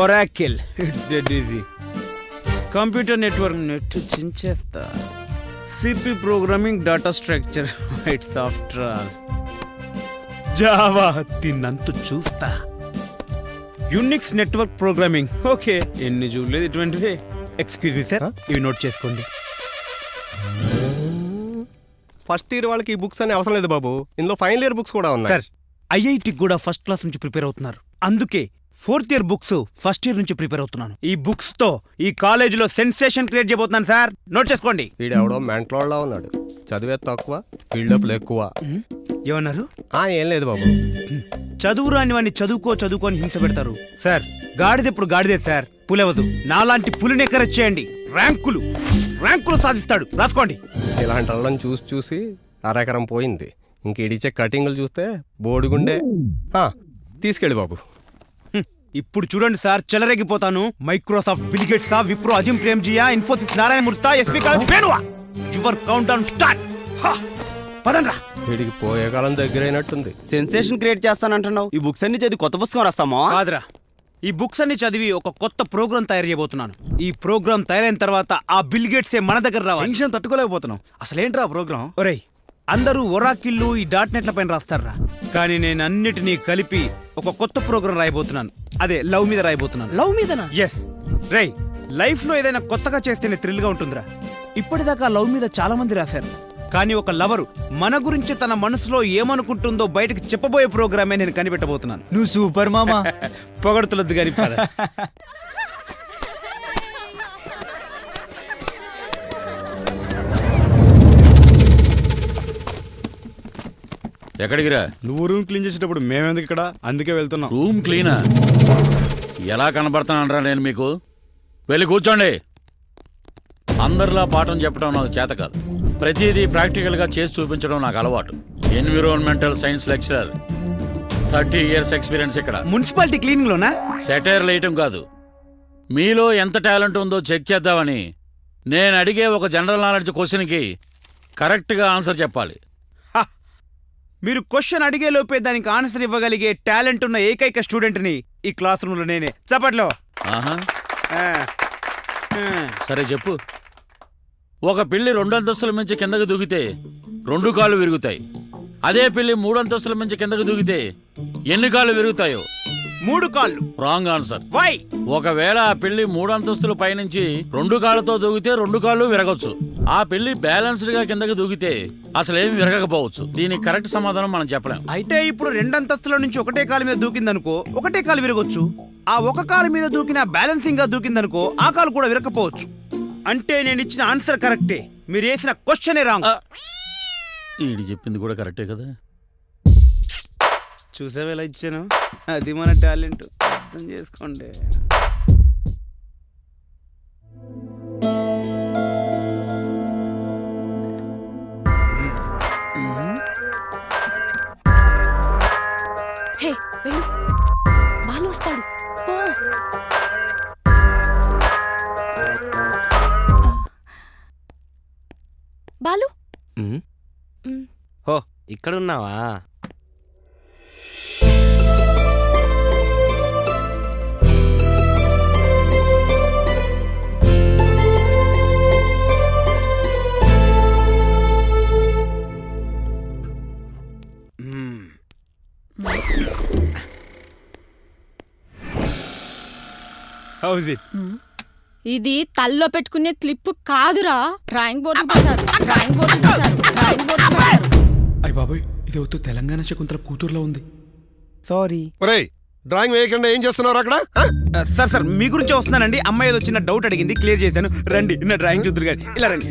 Oracle, it's dead easy. Computer network net చించేస్తా. CP programming, data structure, it's after all Java. తిన్నంత చూస్తా. Unix network programming, okay, ఎన్ని చూడలేదు ఇటువంటిది. Excuse me sir, ఇవి note చేసుకోండి. ఫస్ట్ ఇయర్ వాళ్ళకి ఈ బుక్స్ అనే అవసరం లేదు బాబు, ఇందులో ఫైనల్ ఇయర్ బుక్స్ కూడా ఉన్నాయి. సార్, ఐఐటికి కూడా ఫస్ట్ క్లాస్ నుంచి ప్రిపేర్ అవుతున్నారు, అందుకే fourth year books first year నుంచి ప్రిపేర్ అవుతున్నాను. ఈ బుక్స్ తో ఈ కాలేజీలో సెన్సేషన్ క్రియేట్ చేయబోతున్నాను సార్, నోట్ చేసుకోండి. వీడెవడో మెంటలోళ్ళ ఉన్నాడు, చదివే తక్కువ బిల్డప్లు ఎక్కువ. ఏమన్నారు? ఏం లేదు బాబు. చదువు రాని వాడిని చదువుకొని హింస పెడతారు సార్. గాడిదెప్పుడు గాడిదే సార్, పులవదు. నాలాంటి పులిని ఎంకరేజ్ చేయండి, ర్యాంకులు సాధిస్తాడు, రాసుకోండి. ఇలాంటి వాళ్ళని చూసి అరెకరం పోయింది. ఇంక ఇడిచే కటింగ్లు చూస్తే బోడిగుండే. తీసుకెళ్ళి బాబు. ఇప్పుడు చూడండి సార్, చెలరేగిపోతాను. మైక్రోసాఫ్ట్, బిల్ గేట్సా, విప్రో, అజిమ్ ప్రేమ్జీయా, ఇన్ఫోసిస్ నారాయణమూర్తి, ఎస్వి కాలేజ్ పేరువా. Your countdown start. పదండ్రా. వీడికి పోయే కాలం దగ్గరైనట్టుంది. సెన్సేషన్ క్రియేట్ చేస్తానంటున్నావు, ఈ బుక్స్ అన్ని చదివి కొత్త పుస్తకం రాస్తామా? కాదురా, ఈ బుక్స్ అన్ని చదివి ఒక కొత్త ప్రోగ్రామ్ తయారు చేయబోతున్నాను. ఈ ప్రోగ్రామ్ తయారైన తర్వాత ఆ బిల్ గేట్సే మన దగ్గర రావాలి. టెన్షన్ తట్టుకోలేకపోతున్నాం. అసలేంట్రా ప్రోగ్రామ్? ఒరేయ్, అందరూ ఒరాకిల్లు, ఈ డాట్ నెట్ల పైన రాస్తారా, కానీ నేను అన్నిటినీ కలిపి ఒక కొత్త ప్రోగ్రామ్ రాయబోతున్నాను. అదే లవ్ మీద రాయబోతున్నాను. లవ్ మీదనా? ఎస్ రేయ్, లైఫ్ లో ఏదైనా కొత్తగా చేస్తేనే థ్రిల్ గా ఉంటుందిరా. ఇప్పటిదాకా లవ్ మీద చాలా మంది రాశారు, కానీ ఒక లవరు మన గురించి తన మనసులో ఏమనుకుంటుందో బయటకు చెప్పబోయే ప్రోగ్రామే నేను కనిపెట్టబోతున్నాను. నువ్వు సూపర్ మామా. పొగడుతులద్దు గాని పద. ఎక్కడికిరా? నువ్వు రూమ్ క్లీన్ చేసేటప్పుడు మేమెందుకు ఇక్కడ? అందుకే వెళ్తున్నాం. రూమ్ క్లీనా? ఎలా కనబడతానరా నేను మీకు? వెళ్ళి కూర్చోండి. అందరిలా పాఠం చెప్పడం నాకు చేత కాదు. ప్రతిదీ ప్రాక్టికల్గా చేసి చూపించడం నాకు అలవాటు. Environmental science lecturer, 30 years experience ఇక్కడ. మున్సిపాలిటీ క్లీనింగ్ లోనా? సెటైర్ వేయటం కాదు, మీలో ఎంత టాలెంట్ ఉందో చెక్ చేద్దామని. నేను అడిగే ఒక జనరల్ నాలెడ్జ్ క్వశ్చన్కి కరెక్ట్గా ఆన్సర్ చెప్పాలి. మీరు క్వశ్చన్ అడిగే లోపే దానికి ఆన్సర్ ఇవ్వగలిగే టాలెంట్ ఉన్న ఏకైక స్టూడెంట్ని ఈ క్లాస్ రూమ్ లో నేనే. చప్పట్లో. ఆహా, సరే చెప్పు. ఒక పిల్లి 2 అంతస్తుల మించి కిందకు దూకితే 2 కాళ్ళు విరుగుతాయి. అదే పిల్లి 3 అంతస్తుల మించి కిందకు దూకితే ఎన్ని కాళ్ళు విరుగుతాయో? 3 కాళ్ళు. Wrong answer. వై? ఒకవేళ ఆ పిల్లి 3 అంతస్తుల పైనుంచి 2 కాళ్ళతో దూకితే 2 కాళ్ళు విరగొచ్చు. ఆ పిల్లి బ్యాలెన్స్డ్ గా కిందకు దూకితే అసలేమి విరగకపోవచ్చు. దీనికి కరెక్ట్ సమాధానం మనం చెప్పలేం. అయితే ఇప్పుడు 2 అంతస్తుల నుంచి ఒకటే కాలు మీద దూకిందనుకో, ఒకటే కాలు విరగొచ్చు. ఆ ఒక కాలు మీద దూకిన బ్యాలెన్సింగ్ గా దూకిందనుకో, ఆ కాలు కూడా విరగకపోవచ్చు. అంటే నేను ఇచ్చిన ఆన్సర్ కరెక్టే, మీరు వేసిన క్వశ్చనే రాంగ్. ఈడి చెప్పింది కూడా కరెక్టే కదా. చూసావు ఎలా ఇచ్చాను? అది మన టాలెంట్, అర్థం చేసుకోండి. హే వెళ్ళు, బాలు వస్తాడు. పో. బాలు. హో, ఇక్కడున్నావా? How's it? ఇది తల్లో పెట్టుకునే క్లిప్ కాదురా, డ్రాయింగ్ బోర్డు. అయ్య బాబాయ్, ఇది అవుతూ తెలంగాణ శకుంతల కూతురులో ఉంది. సారీ. ఒరేయ్, డ్రాయింగ్ వేయకుండా ఏం చేస్తున్నారు అక్కడ? సార్ మీ గురించే వస్తున్నానండి. అమ్మాయి ఏదో చిన్న డౌట్ అడిగింది, క్లియర్ చేశాను. రండి, నా డ్రాయింగ్ చూద్దరు కానీ. ఇలా రండి,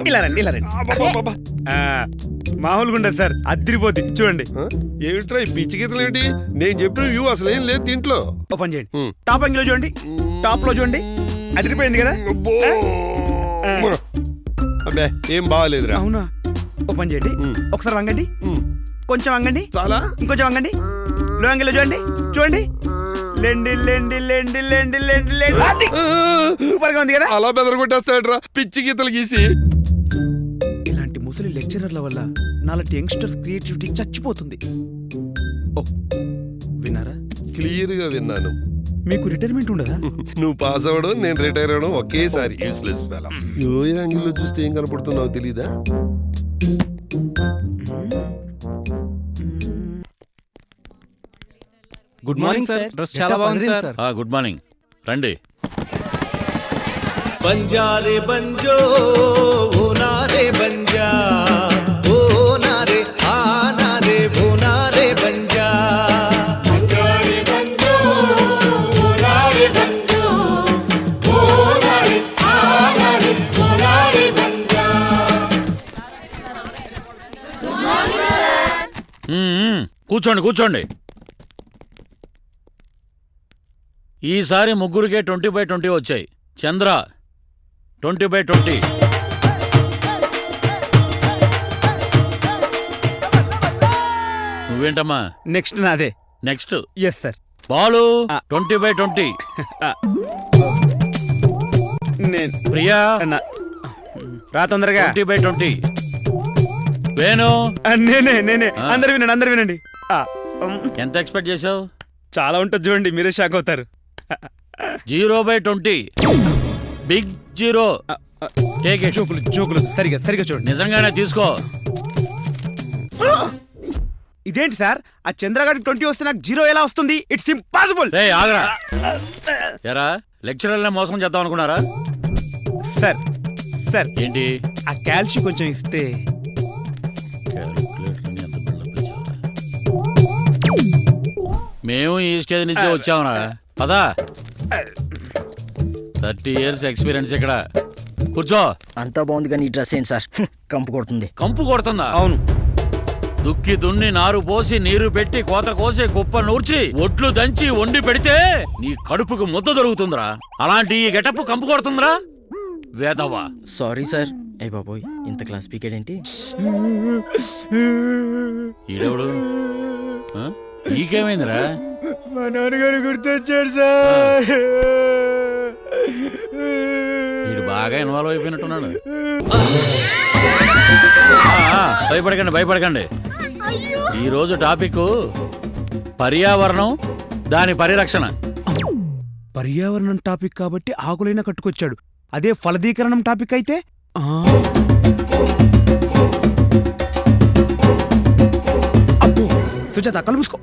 ఇలా రండి, ఇలా రండి. మామూలుగా ఉండదు సార్, అదిరిపోద్ది. చూడండి. ఏమిట్రా ఈ పిచ్చి గీతలు ఏంటి? నేను చెప్పిన వ్యూ అసలు ఏం లేదు దీంట్లో. ఓ పని చేయండి, టాప్ యాంగిల్ లో చూడండి, టాప్ లో చూడండి. అదిరిపోయింది కదా? అబ్బే, ఏం బాగాలేదురా. అవునా? ఓ పని చేయండి, ఒకసారి వంగండి, కొంచెం వంగండి, చాలా ఇంకొంచెం వంగండి. లో యాంగిల్ లో చూడండి, చూడండి. లెండి లెండి లెండి లెండి లెండి లెండి. సూపర్ గా ఉంది కదా? అలా బెదరగొట్టేస్తాడరా పిచ్చి గీతలు గీసి. ఇలాంటి ముసలి లెక్చరర్ల వల్ల నాలాంటి యంగ్స్టర్స్ క్రియేటివిటీ చచ్చిపోతుంది. ఓ, విన్నారా? క్లియర్ గా విన్నాను. మీకు రిటైర్మెంట్ ఉండదా? నువ్వు పాస్ అవ్వడం నేను రిటైర్ అవ్వడం ఒకేసారి యూస్లెస్ ఫెలం. ఏ యాంగిల్లో చూస్తే ఏం కనపడుతున్నావు తెలీదా? Good morning sir. డ్రెస్ చాలా బాగుంది సార్. గుడ్ మార్నింగ్, రండి. బంజారే బంజో ఓ నారే బంజా ఓ నారే ఆ నారే ఓ నారే బంజా బంజారే బంజో ఓ నారే బంజో ఓ నారే ఆ నారే ఓ నారే బంజా. కూర్చోండి కూర్చోండి. ఈసారి ముగ్గురికే 20/20 వచ్చాయి. చంద్ర 20/20. నువ్వేంటమ్మా? నెక్స్ట్ నాదే. Next yes sir. బాలు 20/20. నేను ప్రియా రా తొందరగా. 20/20. వేణు నేనే. అందరు వినండి. ఎంత ఎక్స్పెక్ట్ చేసావు? చాలా ఉంటుంది చూడండి, మీరే షాక్ అవుతారు. 0/20. Big zero. జోకులు సరిగా చూడండి. నిజంగానే తీసుకో. ఇదేంటి సార్, ఆ చంద్రగాడికి 20 వస్తే నాకు 0 ఎలా వస్తుంది? It's impossible. రే ఆగరా. ఎరా లెక్చరర్లే మోసం చేద్దాం అనుకున్నారా? సార్ ఏంటి? ఆ కాల్షియం కొంచెం ఇస్తే. మేము ఈ స్టేజ్ నుంచి వచ్చామురా. పదా. 30 years ఎక్స్పీరియన్స్ ఇక్కడ. కూర్చో. అంతా బాగుంది కానీ ఈ డ్రెస్ ఏంటి సార్ కంపు కొడుతుంది. కంపు కొడుతుందా? అవును. దుక్కి దున్ని నారు పోసి నీరు పెట్టి కోత కోసి కుప్ప నూర్చి ఒడ్లు దంచి వండి పెడితే నీ కడుపుకు ముద్ద దొరుకుతుందిరా. అలాంటి ఈ గెటప్ కంపు కొడుతుందిరా వేదవా. Sorry sir. అయ్య బాబోయ్, ఇంత క్లాస్ స్పీకర్ ఏంటి? ఈడెవడు? నీకేమైందిరా? మా నాన్నగారు గుర్తొచ్చారు సార్. వీడు బాగా ఇన్వాల్వ్ అయిపోయినట్టున్నాడు. భయపడకండి. ఈరోజు టాపిక్ పర్యావరణం, దాని పరిరక్షణ. పర్యావరణం టాపిక్ కాబట్టి ఆకులైనా కట్టుకొచ్చాడు. అదే ఫలదీకరణం టాపిక్ అయితే అబ్బో. సుజాత కళ్ళు మూసుకో.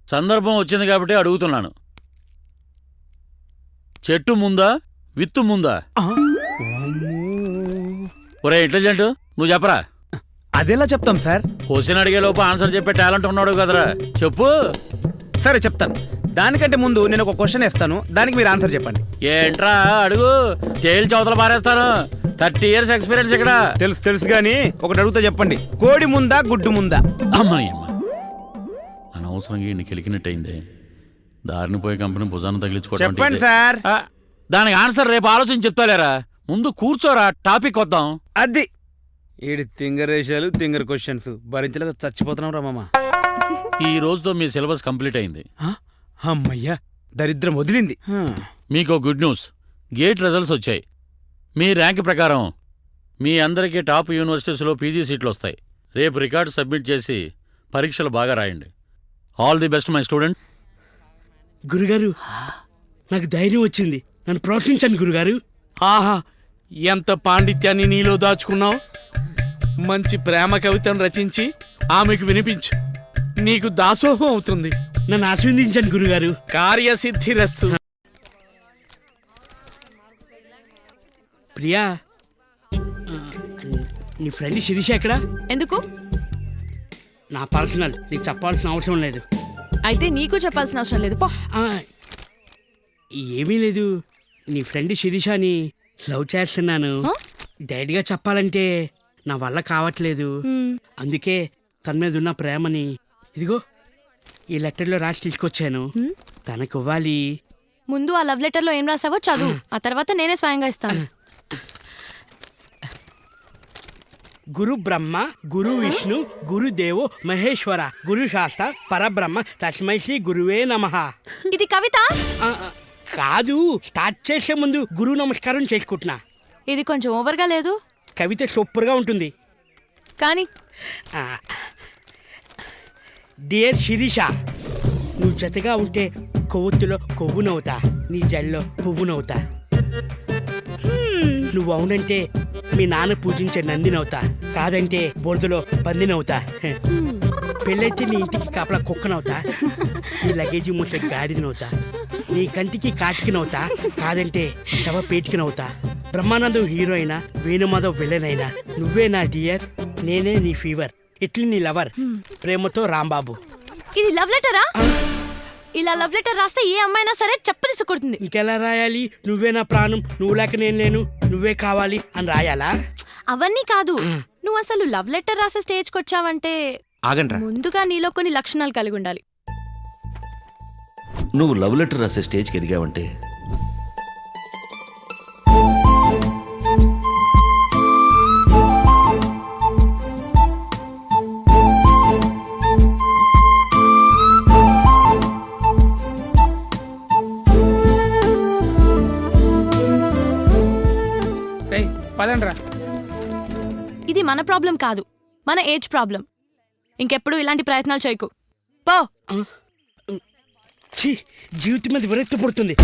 సందర్భం వచ్చింది కాబట్టి అడుగుతున్నాను. చెట్టు ముందా, విత్తు ముందా? ఒరే ఇంటెలిజెంట్, నువ్వు చెప్పరా. అదెలా చెప్తాం సార్? క్వశ్చన్ అడిగే లోపు ఆన్సర్ చెప్పే టాలెంట్ ఉన్నాడు కదరా, చెప్పు. సరే చెప్తాను. దానికంటే ముందు నేను ఒక క్వశ్చన్ ఇస్తాను, దానికి మీరు ఆన్సర్ చెప్పండి. ఏంట్రా అడుగు, తేల్చి అవతల పారేస్తాను. 30 years ఎక్స్పీరియన్స్ ఇక్కడ. తెలుసు గానీ ఒకటి అడుగుతా చెప్పండి. కోడి ముందా, గుడ్డు ముందా? అమ్మని అమ్మ, అనవసరంగా ఇన్ని కెలికినట్టయింది. దారిని పోయే కంపెనీ భుజాన్ని తగిలించుకోవడం. చెప్పండి సార్. దానికి ఆన్సర్ రేపు ఆలోచించి చెప్తాలేరా. ముందు కూర్చోరా, టాపిక్ వద్దాం. అది ఏడు తింగరేషాలు, తింగర్ క్వశ్చన్స్ భరించలేక చచ్చిపోతున్నాం రా మామ. ఈ రోజుతో మీ సిలబస్ కంప్లీట్ అయింది. అమ్మయ్యా, దరిద్రం వదిలింది. మీకు గుడ్ న్యూస్, గేట్ రిజల్ట్స్ వచ్చాయి. మీ ర్యాంక్ ప్రకారం మీ అందరికీ టాప్ యూనివర్సిటీస్లో పీజీ సీట్లు వస్తాయి. రేపు రికార్డు సబ్మిట్ చేసి పరీక్షలు బాగా రాయండి. All the best my student. గురుగారు, నాకు ధైర్యం వచ్చింది, నన్ను ప్రోత్సహించండి గురుగారు. ఆహా, ఎంత పాండిత్యాన్ని నీలో దాచుకున్నావు. మంచి ప్రేమ కవితను రచించి ఆమెకు వినిపించు, నీకు దాసోహం అవుతుంది. నన్ను ఆశీర్వదించండి గురుగారు. కార్యసిద్ధిరస్తు. ప్రియా, నీ ఫ్రెండ్ శిరీష ఎక్కడా? ఎందుకు? నా పర్సనల్, నీకు చెప్పాల్సిన అవసరం లేదు. అయితే నీకు చెప్పాల్సిన అవసరం లేదు, పో. ఏమీ లేదు, నీ ఫ్రెండ్ శిరీషని లవ్ చేస్తున్నాను. డైరెక్ట్గా చెప్పాలంటే నా వల్ల కావట్లేదు. అందుకే తన మీద ఉన్న ప్రేమని ఇదిగో ఈ లెటర్లో రాసి తీసుకొచ్చాను. తనకు ఇవ్వాలి. ముందు ఆ లవ్ లెటర్లో ఏం రాసావో చదువు, ఆ తర్వాత నేనే స్వయంగా ఇస్తాను. గురు బ్రహ్మ, గురు విష్ణు, గురుదేవో మహేశ్వర, గురు శాస్త్ర పరబ్రహ్మ, తస్మై శ్రీ గురువే నమః. ఇది కవిత కాదు, స్టార్ట్ చేసే ముందు గురు నమస్కారం చేసుకుంటున్నా. ఇది కొంచెం ఓవర్గా లేదు? కవిత సూపర్గా ఉంటుంది కానీ డియర్ శిరీష, నువ్వు జతగా ఉంటే కొవ్వొత్తులో కొవ్వునవుతా, నీ జల్లో పువ్వునవుతా. నువ్వు అవునంటే మీ నాన్న పూజించే నందినవుతా, కాదంటే బొరదలో పందినవుతా. పెళ్ళైతే నీ ఇంటికి కాపలా కుక్కనవుతా, నీ లగేజీ మూసే గాడిదనవుతా. నీ కంటికి కాటికినవుతా, కాదంటే శవ పేటికినవుతా. బ్రహ్మానందం హీరో అయినా, వేణుమాధవ్ విలన్ అయినా నువ్వే నా డియర్, నేనే నీ ఫీవర్. ఇట్లి నీ లవర్, ప్రేమతో రాంబాబు. ఇది లవ్ లెటరా? ఇలా లవ్ లెటర్ రాస్తే ఏ అమ్మాయినా సరే చెప్ప తీసుకొడుతుంది. ఇంకెలా రాయాలి? నువ్వే నా ప్రాణం, నువ్వు లేక నేను లేను, నువ్వే కావాలి అని రాయాలా? అవన్నీ కాదు, నువ్వు అసలు లవ్ లెటర్ రాసే స్టేజ్కి వచ్చావంటే ఆగండ్రా, ముందుగా నీలో కొన్ని లక్షణాలు కలిగి ఉండాలి. నువ్వు లవ్ లెటర్ రాసే స్టేజ్కి ఎదిగావంటే పదండ్రా. ఇది మన ప్రాబ్లం కాదు, మన ఏజ్ ప్రాబ్లం. ఇంకెప్పుడు ఇలాంటి ప్రయత్నాలు చేయకు, పో. ఛీ, జీవితం మీద విరక్తి పుడుతుంది.